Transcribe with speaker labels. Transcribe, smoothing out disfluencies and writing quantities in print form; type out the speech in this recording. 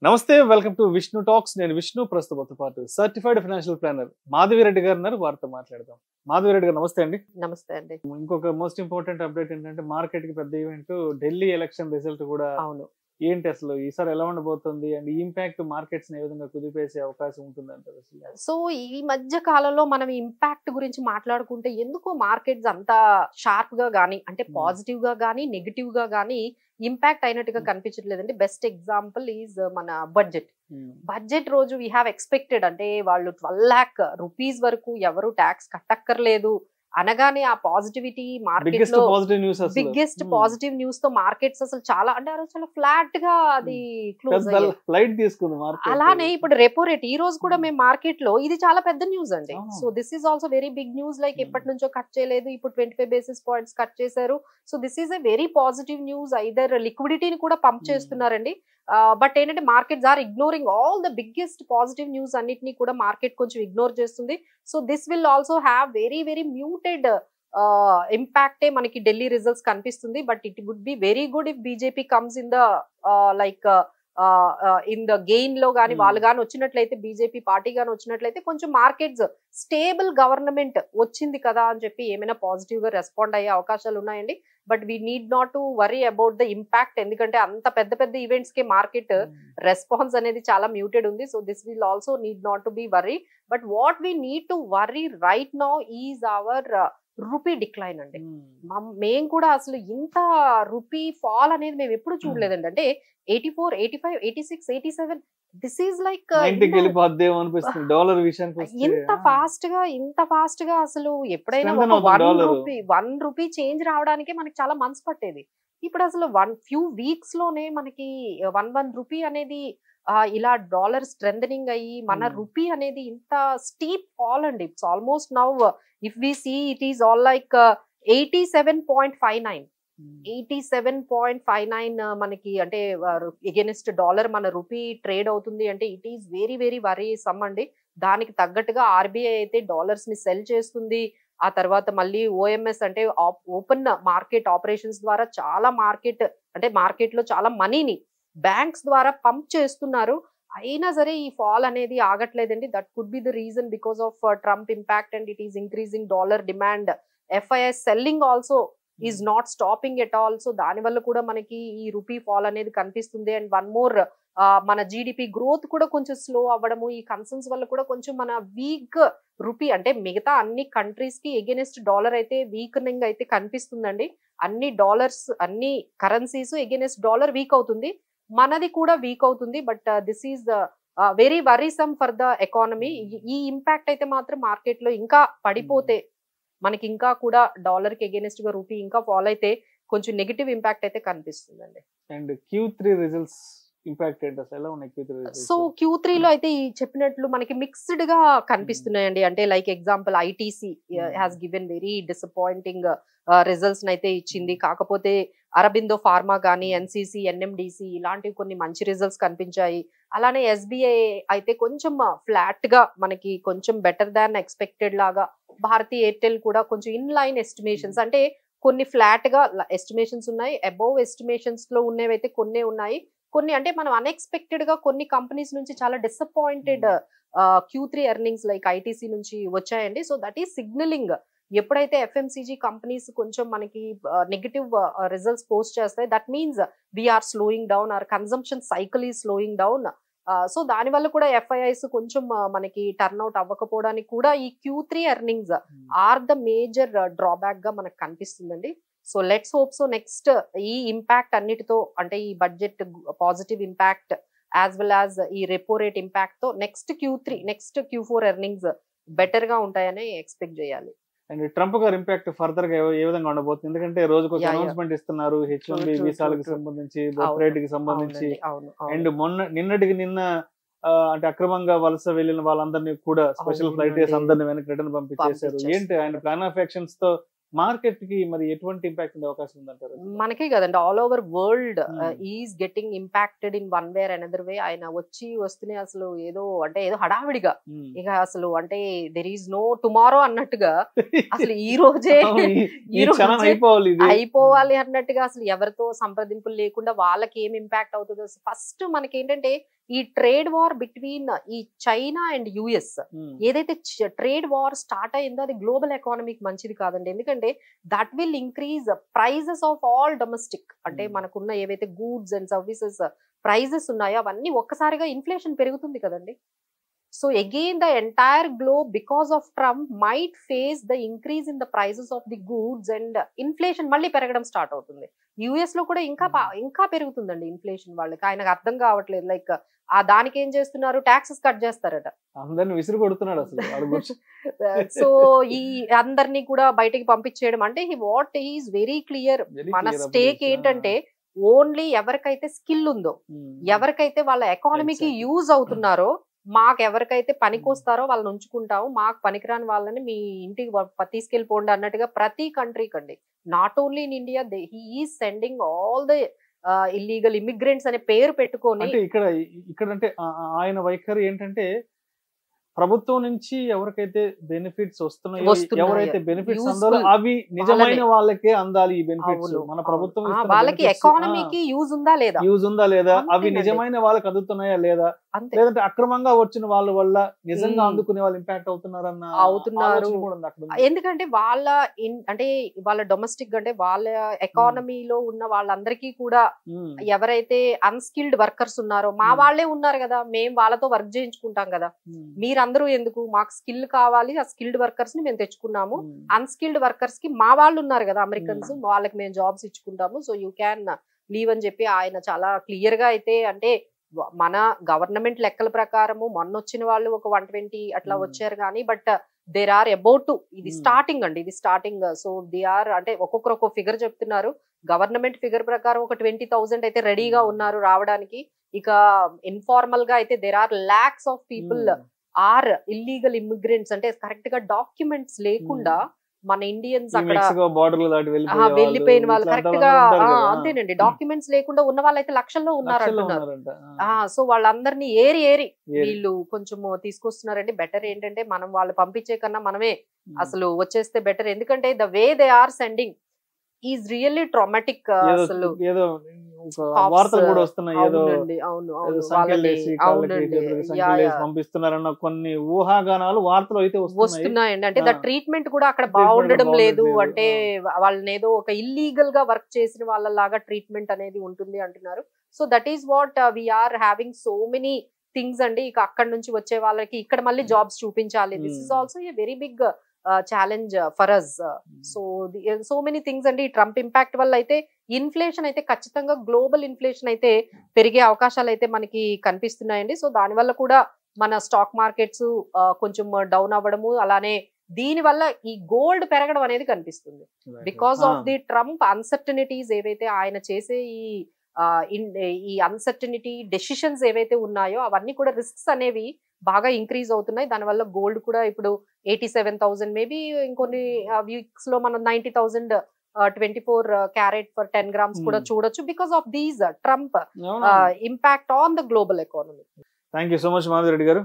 Speaker 1: నమస్తే, welcome to Vishnu talks. నేను విష్ణు, ప్రస్తుతంతో పాటు సర్టిఫైడ్ ఫైనాన్షియల్ ప్లానర్ మాధవిరెడ్డి గారు ఉన్నారు. వారితో మాట్లాడదాం. మాధవిరెడ్డి గారు నమస్తే అండి.
Speaker 2: నమస్తే అండి.
Speaker 1: ఇంకొక మోస్ట్ ఇంపార్టెంట్ అప్డేట్ ఏంటంటే మార్కెట్ కి పెద్ద ఈవెంట్ ఢిల్లీ ఎలక్షన్ రిజల్ట్ కూడా.
Speaker 2: అవును.
Speaker 1: ఏంటి అసలు ఈసారి ఎలా ఉండబోతుంది అండ్ ఈ ఇంపాక్ట్ మార్కెట్స్ ఏ విధంగా కుదిపేసే అవకాశం ఉంటుంది అంటారు అసలు?
Speaker 2: సో ఈ మధ్య కాలంలో మనం ఇంపాక్ట్ గురించి మాట్లాడుకుంటే ఎందుకో మార్కెట్స్ అంత షార్ప్ గా గానీ అంటే పాజిటివ్ గా గానీ నెగిటివ్ గా గానీ ఇంపాక్ట్ అయినట్టుగా కనిపించట్లేదండి. బెస్ట్ ఎగ్జాంపుల్ ఈజ్ మన బడ్జెట్ రోజు వీ హ్యావ్ ఎక్స్పెక్టెడ్ అంటే వాళ్ళు 12 lakh రూపీస్ వరకు ఎవరు ట్యాక్స్ కట్టక్కర్లేదు అనగానే ఆ పాజిటివిటీ మార్కెట్ లో బిగ్గెస్ట్ పాజిటివ్ న్యూస్ తో మార్కెట్స్ అసలు చాలా అంటే చాలా ఫ్లాట్ గా అది క్లోజ్ అలానే ఇప్పుడు రెపో రేట్ ఈ రోజు కూడా మేము మార్కెట్ లో ఇది చాలా పెద్ద న్యూస్ అండి. So this is also very big news. Like ఎప్పటి నుంచో కట్ చేయలేదు, ఇప్పుడు 25 basis points కట్ చేశారు. So this is a very positive news. Either లిక్విడిటీని కూడా పంప్ చేస్తున్నారండి. బట్ ఏంటంటే markets are ignoring all the biggest positive news అన్నిటినీ కూడా మార్కెట్ కొంచెం ఇగ్నోర్ చేస్తుంది. So this will also have very very muted ఇంపాక్టే మనకి ఢిల్లీ రిజల్ట్స్ కనిపిస్తుంది. But it would be very good if BJP comes in the like in the gain లో గానీ వాళ్ళు గాని వచ్చినట్లయితే, బీజేపీ పార్టీ గాని వచ్చినట్లయితే కొంచెం మార్కెట్స్ స్టేబుల్ గవర్నమెంట్ వచ్చింది కదా అని చెప్పి ఏమైనా పాజిటివ్ గా రెస్పాండ్ అయ్యే అవకాశాలు ఉన్నాయండి. But we need not to worry about the impact, ఎందుకంటే అంత పెద్ద పెద్ద ఈవెంట్స్ కి మార్కెట్ రెస్పాన్స్ అనేది చాలా మ్యూటెడ్ ఉంది. So this will also need not to be worry. But what we need to worry right now is our rupee decline అండి. మేము కూడా అసలు ఇంత రూపీ ఫాల్ అనేది మేము ఎప్పుడు చూడలేదండి. అంటే 84, 85, 86, 87 దిస్ ఈజ్ లైక్ ఇంత ఫాస్ట్ గా అసలు ఎప్పుడైనా వన్ రూపీ చేంజ్ రావడానికి మనకి చాలా మంత్స్ పట్టేది. ఇప్పుడు అసలు ఫ్యూ వీక్స్ లోనే మనకి 1 రూపీ అనేది ఇలా డాలర్ స్ట్రెంథనింగ్ అయ్యి మన రూపీ అనేది ఇంత స్టీప్ ఫాల్ అండి. It's almost now if we see it is all like 87.59 మనకి అంటే ఎగెనిస్ట్ డాలర్ మన రూపీ ట్రేడ్ అవుతుంది అంటే it is very very worrisome అండి. దానికి తగ్గట్టుగా ఆర్బీఐ అయితే డాలర్స్ ని సెల్ చేస్తుంది. ఆ తర్వాత మళ్ళీ ఓఎంఎస్ అంటే ఓపెన్ మార్కెట్ ఆపరేషన్స్ ద్వారా చాలా మార్కెట్ లో చాలా మనీని బ్యాంక్స్ ద్వారా పంప్ చేస్తున్నారు. అయినా సరే ఈ ఫాల్ అనేది ఆగట్లేదండి. That could be the reason because of Trump impact and it is increasing dollar demand. FIIs selling also is not stopping at all. So దాని వల్ల కూడా మనకి ఈ రూపీ ఫాల్ అనేది కనిపిస్తుంది. అండ్ వన్ మోర్ మన జీడిపి గ్రోత్ కూడా కొంచెం స్లో అవ్వడము, ఈ కన్సర్న్స్ వల్ల కూడా కొంచెం మన వీక్ రూపీ అంటే మిగతా అన్ని కంట్రీస్ కి ఎగెనిస్ట్ డాలర్ అయితే వీకనింగ్ అయితే కనిపిస్తుందండి. అన్ని కరెన్సీస్ ఎగెనిస్ట్ డాలర్ వీక్ అవుతుంది, మనది కూడా వీక్ అవుతుంది. But this is very వరీసమ్ for the economy. ఈ ఇంపాక్ట్ అయితే మాత్రం మార్కెట్ లో ఇంకా పడిపోతే మనకి ఇంకా కూడా డాలర్ కి అగేనిస్ట్ గా రూపీ ఇంకా ఫాల్ అయితే కొంచెం నెగటివ్ ఇంపాక్ట్ అయితే కనిపిస్తుందండి.
Speaker 1: అండ్ Q3 రిజల్ట్స్ ఇంపాక్ట్ ఏంటి అసలు ఎలా ఉన్నాయి Q3 రిజల్ట్స్?
Speaker 2: సో Q3 లో అయితే ఈ చెప్పినట్లు మనకి మిక్స్డ్ గా కనిపిస్తున్నాయండి. అంటే like example ITC has given very disappointing results అయితే ఇచ్చింది. కాకపోతే అరబిందో ఫార్మా కానీ ఎన్సీసీ, ఎన్ఎండిసి ఇలాంటివి కొన్ని మంచి రిజల్ట్స్ కనిపించాయి. అలానే ఎస్బీఐ అయితే కొంచెం ఫ్లాట్ గా మనకి కొంచెం బెటర్ దాన్ ఎక్స్పెక్టెడ్ లాగా. భారతీ ఎయిర్టెల్ కూడా కొంచెం ఇన్ లైన్ ఎస్టిమేషన్స్ అంటే కొన్ని ఫ్లాట్ గా ఎస్టిమేషన్స్ ఉన్నాయి, అబౌవ్ ఎస్టిమేషన్స్ లో ఉన్నవైతే కొన్ని ఉన్నాయి. కొన్ని అంటే మనం అన్ఎక్స్పెక్టెడ్ గా కొన్ని కంపెనీస్ నుంచి చాలా disappointed Q3 earnings like ITC నుంచి వచ్చాయండి. సో దట్ ఈస్ సిగ్నలింగ్ ఎప్పుడైతే ఎఫ్ఎంసీజీ కంపెనీస్ కొంచెం మనకి నెగటివ్ రిజల్ట్స్ పోస్ట్ చేస్తాయి, that means we are slowing down, our consumption cycle ఈ స్లోయింగ్ డౌన్. సో దాని వల్ల కూడా ఎఫ్ఐఐస్ కొంచెం మనకి టర్న్అవుట్ అవ్వకపోవడానికి కూడా ఈ Q3 earnings are the major drawback గా మనకు కనిపిస్తుందండి. So let's hope so next ఈ ఇంపాక్ట్ అన్నిటితో అంటే ఈ budget positive impact as well as ఈ రెపో రేట్ ఇంపాక్ట్ తో నెక్స్ట్ Q4 ఎర్నింగ్స్ బెటర్ గా ఉంటాయని ఎక్స్పెక్ట్ చేయాలి.
Speaker 1: అండ్ ట్రంప్ గారి ఇంపాక్ట్ ఫర్దర్ గా ఏ విధంగా ఉండబోతుంది? ఎందుకంటే రోజుకు ఒక అనౌన్స్మెంట్ ఇస్తున్నారు H1B వీసాలకు సంబంధించి, బర్త్ రేట్ కి సంబంధించి. అండ్ నిన్న అంటే అక్రమంగా వలస వెళ్ళిన వాళ్ళందరినీ కూడా స్పెషల్ ఫ్లైట్ వేసి అందరినీ వెనక్కి రిటర్న్ పంపించేశారు. ఏంటి ఆయన ప్లాన్ ఆఫ్ యాక్షన్స్ తో మార్కెట్ కి మరి ఎటువంటి ఇంపాక్ట్ ఉండే అవకాశం ఉందంటారు?
Speaker 2: మనకే కదండి, all over world is getting impacted in one way or another way. ఆయన వస్తూనే అసలు ఏదో హడావిడిగా ఇక అసలు అంటే దెర్ ఈజ్ నో టుమారో అన్నట్టుగా అసలు ఈ రోజే అయిపోవాలి అన్నట్టుగా అసలు ఎవరితో సంప్రదింపులు లేకుండా వాళ్ళకి ఏం ఇంపాక్ట్ అవుతుందో ఫస్ట్ మనకి ఏంటంటే ఈ ట్రేడ్ వార్ బిట్వీన్ ఈ చైనా అండ్ యుఎస్ ఏదైతే ట్రేడ్ వార్ స్టార్ట్ అయిందో అది గ్లోబల్ ఎకానమీకి మంచిది కాదండి. ఎందుకంటే that will increase prices of all domestic, అంటే మనకున్న ఏవైతే గూడ్స్ అండ్ సర్వీసెస్ ప్రైజెస్ ఉన్నాయో అవన్నీ ఒక్కసారిగా ఇన్ఫ్లేషన్ పెరుగుతుంది కదండి. So again the entire globe because of Trump might face the increase in the prices of the goods and inflation మళ్ళీ పెరగడం స్టార్ట్ అవుతుంది. యుఎస్ లో కూడా ఇంకా పెరుగుతుందండి ఇన్ఫ్లేషన్. వాళ్ళకి ఆయనకు అర్థం కావట్లేదు. లైక్ ఆ దానికి ఏం చేస్తున్నారు, ట్యాక్సెస్ కట్ చేస్తారట,
Speaker 1: అందరిని విసిరి కొడుతున్నాడు అసలు.
Speaker 2: సో ఈ అందరినీ కూడా బయటికి పంపించేయడం అంటే హీఈస్ వెరీ క్లియర్. మన స్టేక్ ఏంటంటే ఓన్లీ ఎవరికైతే స్కిల్ ఉందో, ఎవరికైతే వాళ్ళ ఎకానమీకి యూజ్ అవుతున్నారో, మాకు ఎవరికైతే పనికొస్తారో వాళ్ళని ఉంచుకుంటాము, మాకు పనికిరాని వాళ్ళని మీ ఇంటికి తీసుకెళ్ళిపోండి అన్నట్టుగా ప్రతి కంట్రీ కండి, not only in India, he is sending all the illegal immigrants అనే పేరు పెట్టుకొని.
Speaker 1: ఇక్కడ అంటే ఆయన వైఖరి ఏంటంటే ప్రభుత్వం నుంచి ఎవరికైతే బెనిఫిట్స్ వస్తున్నాయో, ఎవరైతే బెనిఫిట్స్ అందాలో అవి నిజమైన వాళ్ళకే అందాలి. ఈ బెనిఫిట్స్ మన ప్రభుత్వం
Speaker 2: వాళ్ళకి ఎకానమీకి యూజ్ ఉందా లేదా,
Speaker 1: అవి నిజమైన వాళ్ళకి అందుతున్నాయా లేదా, లేదంటే అక్రమంగా వచ్చిన వాళ్ళ వల్ల నిజంగా అందుకునే వాళ్ళు ఇంపాక్ట్ అవుతున్నారు.
Speaker 2: ఎందుకంటే వాళ్ళ డొమెస్టిక్ అంటే వాళ్ళ ఎకానమీలో ఉన్న వాళ్ళందరికీ కూడా ఎవరైతే అన్స్కిల్డ్ వర్కర్స్ ఉన్నారో, మా వాళ్ళే ఉన్నారు కదా, మేము వాళ్ళతో వర్క్ చేయించుకుంటాం కదా, మీరందరూ ఎందుకు, మాకు స్కిల్ కావాలి, ఆ స్కిల్డ్ వర్కర్స్ ని మేము తెచ్చుకున్నాము, అన్స్కిల్డ్ వర్కర్స్ కి మా వాళ్ళు ఉన్నారు కదా అమెరికన్స్, వాళ్ళకి మేము జాబ్స్ ఇచ్చుకుంటాము, సో యూ క్యాన్ లీవ్ అని చెప్పి ఆయన చాలా క్లియర్ గా అయితే, అంటే మన గవర్నమెంట్ లెక్కల ప్రకారము మొన్న వచ్చిన వాళ్ళు ఒక 120 అట్లా వచ్చారు కానీ, but there are about two, ఇది స్టార్టింగ్ అండి, ఇది స్టార్టింగ్. సో దే ఆర్ అంటే ఒక్కొక్కరు ఒక్కొక్క ఫిగర్ చెప్తున్నారు. గవర్నమెంట్ ఫిగర్ ప్రకారం ఒక 20,000 అయితే రెడీగా ఉన్నారు రావడానికి. ఇక ఇన్ఫార్మల్ గా అయితే there are lots of people are illegal immigrants, అంటే కరెక్ట్ గా డాక్యుమెంట్స్ లేకుండా మన ఇండియన్స్ అక్కడ వెళ్ళిపోయిన వాళ్ళు, కరెక్ట్ గా అంతేనండి, డాక్యుమెంట్స్ లేకుండా ఉన్న వాళ్ళైతే లక్షల్లో ఉన్నారు అంటున్నారు. సో వాళ్ళందరినీ ఏరి వీళ్ళు కొంచెం తీసుకొస్తున్నారండి. బెటర్ ఏంటంటే మనం వాళ్ళు పంపించే కన్నా మనమే అసలు వచ్చేస్తే బెటర్. ఎందుకంటే the way they are sending is really traumatic. అసలు
Speaker 1: వార్తలు కూడా వస్తున్నాయి, పంపిస్తున్నారన్న కొన్ని ఊహాగానాలు వార్తలు అయితే
Speaker 2: వస్తున్నాయండి. అంటే ద ట్రీట్మెంట్ కూడా అక్కడ బాగుండడం లేదు, అంటే వాళ్ళని ఏదో ఒక ఇల్లీగల్ గా వర్క్ చేసిన వాళ్ళలాగా ట్రీట్మెంట్ అనేది ఉంటుంది అంటున్నారు. So that is what we are having so many things అండి. ఇక అక్కడ నుంచి వచ్చే వాళ్ళకి ఇక్కడ మళ్ళీ జాబ్స్ చూపించాలి. This is also a very big challenge for us. So many things అండి. ఈ ట్రంప్ ఇంపాక్ట్ వల్ల అయితే ఇన్ఫ్లేషన్ అయితే ఖచ్చితంగా గ్లోబల్ ఇన్ఫ్లేషన్ అయితే పెరిగే అవకాశాలు అయితే మనకి కనిపిస్తున్నాయండి. సో దానివల్ల కూడా మన స్టాక్ మార్కెట్స్ కొంచెం డౌన్ అవ్వడము, అలానే దీని వల్ల ఈ గోల్డ్ పెరగడం అనేది కనిపిస్తుంది. Because of the Trump uncertainties ఏవైతే ఆయన చేసే ఈ అన్సర్టనిటీ డెసిషన్స్ ఏవైతే ఉన్నాయో అవన్నీ కూడా రిస్క్స్ అనేవి బాగా ఇంక్రీజ్ అవుతున్నాయి. దానివల్ల గోల్డ్ కూడా ఇప్పుడు 87,000 మేబీ ఇంకొన్ని వీక్స్ లో మనం 90,000 24 క్యారెట్ ఫర్ 10 grams కూడా చూడొచ్చు because of these Trump impact on the global economy.
Speaker 1: Thank you so much Madhavi Reddy గారు.